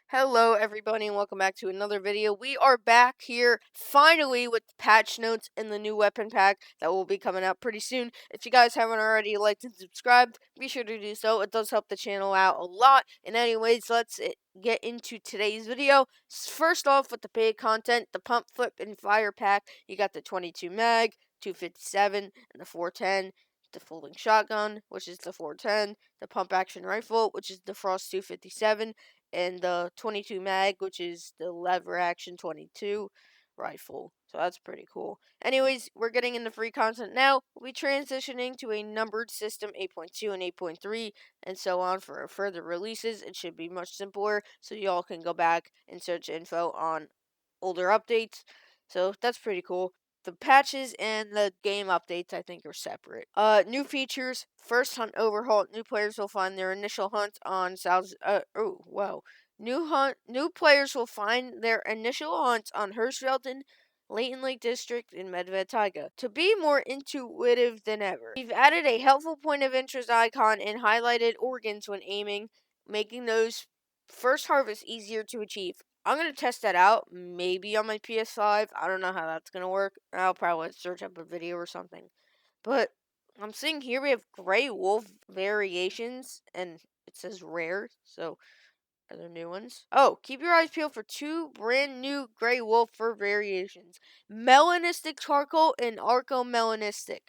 Hello everybody and welcome back to another video. We are back here finally with patch notes and the new weapon pack that will be coming out pretty soon. If you guys haven't already liked and subscribed, be sure to do so. It does help the channel out a lot. And anyways, let's get into today's video. First off, with the paid content, the pump, flip, and fire pack, you got the 22 mag, 257, and the 410. The folding shotgun, which is the 410, the pump action rifle, which is the Frost 257, and the 22 mag, which is the lever action 22 rifle. So that's pretty cool. Anyways, we're getting into free content now. We'll be transitioning to a numbered system 8.2 and 8.3 and so on for further releases. It should be much simpler, so y'all can go back and search info on older updates. So that's pretty cool. The patches and the game updates, I think, are separate. New features. First hunt overhaul. New players will find their initial hunt on New players will find their initial hunts on Hirschfelden, Leighton Lake District, and Medved Taiga to be more intuitive than ever. We've added a helpful point of interest icon and highlighted organs when aiming, making those first harvests easier to achieve. I'm going to test that out, maybe on my PS5. I don't know how that's going to work. I'll probably search up a video or something. But I'm seeing here we have Grey Wolf variations, and it says rare, so are there new ones? Oh, keep your eyes peeled for two brand new Grey Wolf fur variations. Melanistic Charcoal and Arco Melanistic.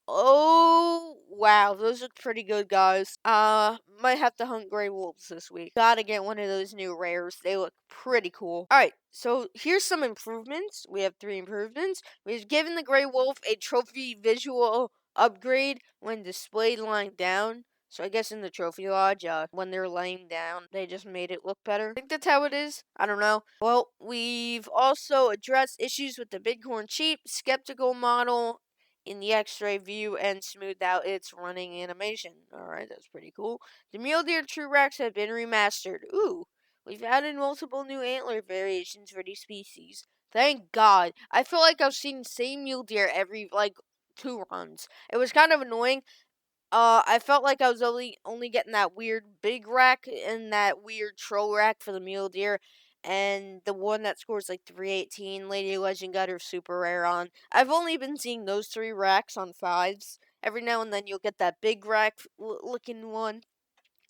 Oh, wow. Those look pretty good, guys. Might have to hunt Grey Wolves this week. Gotta get one of those new rares. They look pretty cool. Alright, so here's some improvements. We have 3 improvements. We've given the Grey Wolf a trophy visual upgrade when displayed lying down. So I guess in the trophy lodge, when they're laying down, they just made it look better. I think that's how it is. I don't know. Well, we've also addressed issues with the Bighorn Sheep, skeptical model in the X-ray view, and smoothed out its running animation. Alright, that's pretty cool. The mule deer true racks have been remastered. Ooh, we've added multiple new antler variations for these species. Thank God. I feel like I've seen the same mule deer every, 2 runs. It was kind of annoying. I felt like I was only getting that weird big rack and that weird troll rack for the mule deer, and the one that scores like 318 Lady Legend Gutter super rare on. I've only been seeing those 3 racks on 5s. Every now and then you'll get that big rack looking one,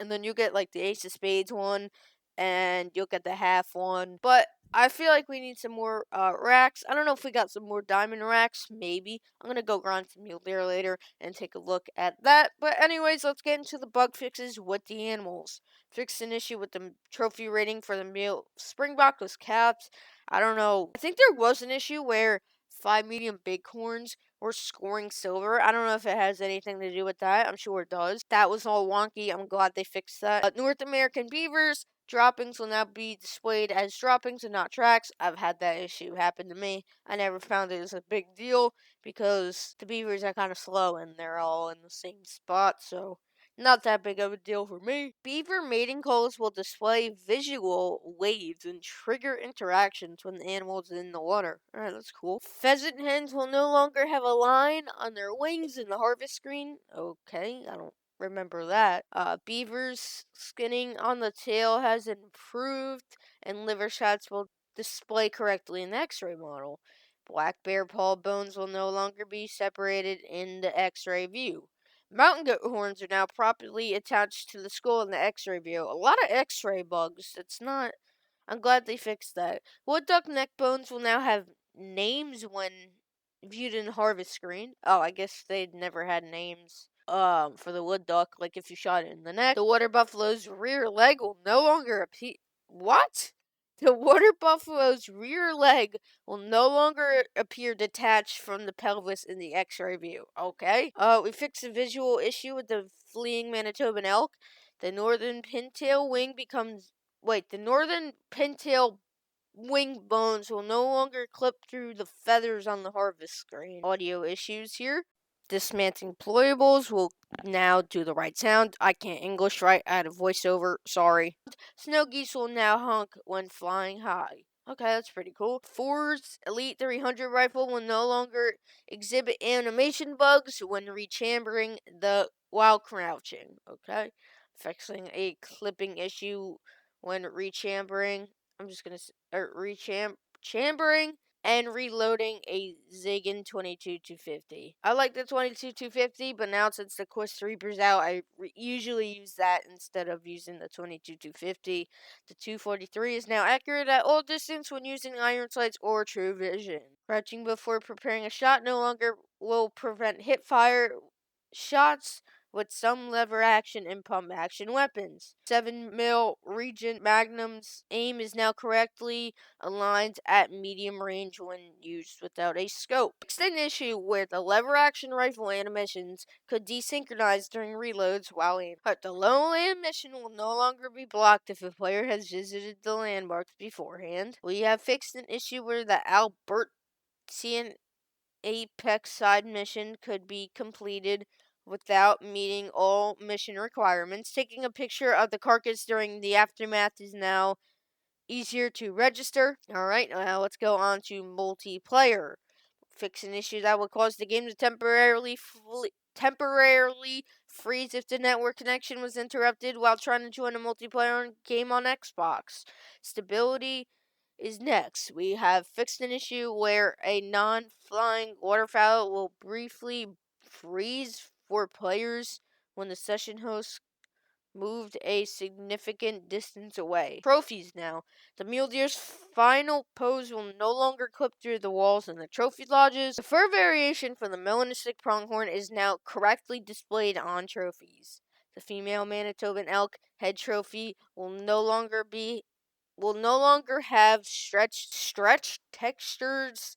and then you get like the Ace of Spades one, and you'll get the half one. But I feel like we need some more racks. I don't know if we got some more diamond racks. Maybe. I'm gonna go grind some mule deer later and take a look at that. But anyways, let's get into the bug fixes with the animals. Fixed an issue with the trophy rating for the mule springbok was capped. I don't know. I think there was an issue where 5 medium bighorns were scoring silver. I don't know if it has anything to do with that. I'm sure it does. That was all wonky. I'm glad they fixed that. North American beavers droppings will now be displayed as droppings and not tracks. I've had that issue happen to me. I never found it as a big deal because the beavers are kind of slow and they're all in the same spot, so not that big of a deal for me. Beaver mating calls will display visual waves and trigger interactions when the animal is in the water. Alright, that's cool. Pheasant hens will no longer have a line on their wings in the harvest screen. Okay, I don't remember that. Beavers skinning on the tail has improved, and liver shots will display correctly in the X-ray model. Black bear paw bones will no longer be separated in the X-ray view. Mountain goat horns are now properly attached to the skull in the X-ray view. A lot of X-ray bugs. It's not. I'm glad they fixed that. Wood duck neck bones will now have names when viewed in the harvest screen. Oh, I guess they'd never had names. For the wood duck, like if you shot it in the neck. The water buffalo's rear leg will no longer appear. What? The water buffalo's rear leg will no longer appear detached from the pelvis in the X-ray view. Okay. We fixed a visual issue with the fleeing Manitoban elk. The northern pintail wing becomes. Wait, the northern pintail wing bones will no longer clip through the feathers on the harvest screen. Audio issues here. Dismantling ployables will now do the right sound. I can't English right. I had a voiceover. Sorry. Snow geese will now honk when flying high. Okay, that's pretty cool. FURS Elite 300 rifle will no longer exhibit animation bugs when rechambering while crouching. Okay. fixing a clipping issue when rechambering. Chambering and reloading a Ziggin 22-250. I like the 22-250, but now since the Quest Reaper's out, I usually use that instead of using the 22-250. The 243 is now accurate at all distance when using iron sights or true vision. Crouching before preparing a shot no longer will prevent hip fire shots with some lever action and pump action weapons. 7mm Regent Magnum's aim is now correctly aligned at medium range when used without a scope. Fixed an issue where the lever action rifle animations could desynchronize during reloads while aiming. But the low animation will no longer be blocked if a player has visited the landmarks beforehand. We have fixed an issue where the Albertian Apex side mission could be completed without meeting all mission requirements. Taking a picture of the carcass during the aftermath is now easier to register. Alright, now let's go on to multiplayer. Fix an issue that would cause the game to temporarily freeze if the network connection was interrupted while trying to join a multiplayer game on Xbox. Stability is next. We have fixed an issue where a non-flying waterfowl will briefly freeze for players when the session host moved a significant distance away. Trophies now. The mule deer's final pose will no longer clip through the walls in the trophy lodges. The fur variation for the melanistic pronghorn is now correctly displayed on trophies. The female Manitoban elk head trophy will no longer have stretched textures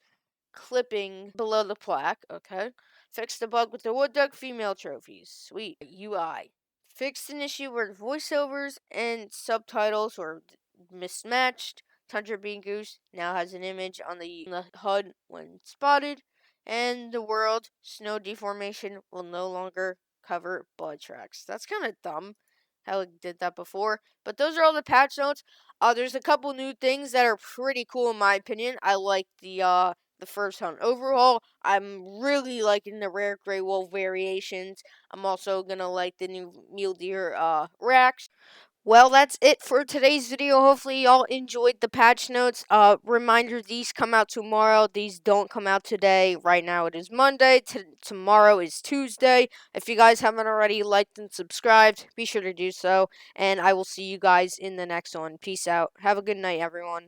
clipping below the plaque. Okay. Fix the bug with the wood duck female trophies. Sweet. UI. Fixed an issue where voiceovers and subtitles were mismatched. Tundra Bean Goose now has an image on the HUD when spotted. And the world snow deformation will no longer cover blood tracks. That's kind of dumb how it did that before. But those are all the patch notes. There's a couple new things that are pretty cool in my opinion. I like the first hunt overall. I'm really liking the rare gray wolf variations. I'm also gonna like the new mule deer RACKS. Well, that's it for today's video. Hopefully y'all enjoyed the patch notes. Reminder, these come out tomorrow. These don't come out today. Right now it is Monday. Tomorrow is Tuesday. If you guys haven't already liked and subscribed, be sure to do so. And I will see you guys in the next one. Peace out. Have a good night, everyone.